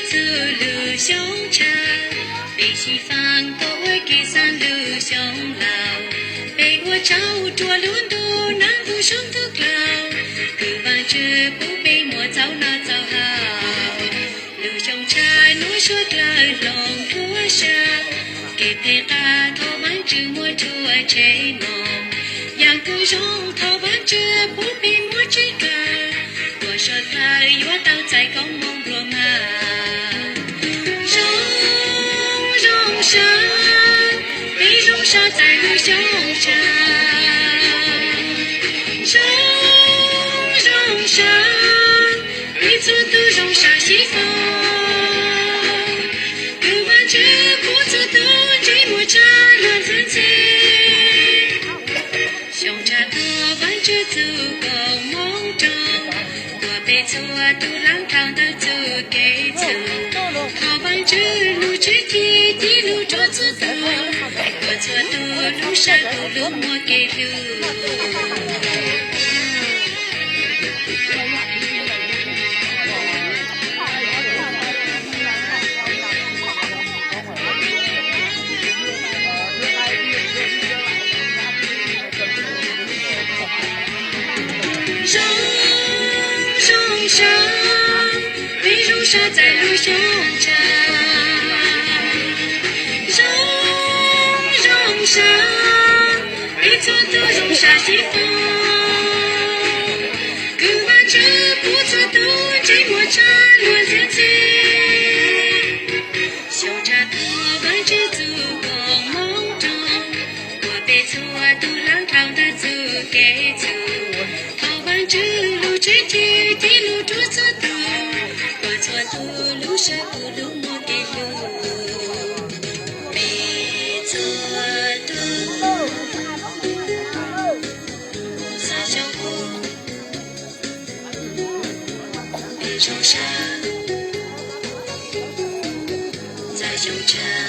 走路相缠，被西方都会给三路相老，被我找着轮都难不上头高，不把这不被我糟那糟好，路相缠我说高龙多少，给陪他头完这么出这弄，两个人头完这不被我这个，我说他有道在高梦罗嘛。山，被容沙在路相缠，山，被错都容沙西风，不完这不做都这么缠乱纷纷，相缠他完这走光梦中，我被错都浪荡的走给走，他完这路之地地路着自动，我错都路上都路莫给路。上被容沙在路相缠，上被错都容沙西风，不完这不错都这么缠乱纷纷，小茶头完这走光梦中，我被错都浪荡的走给走，好完这路之地地路着自动，我错都路上都路莫给路，被错都撒小红，被受伤在纠缠。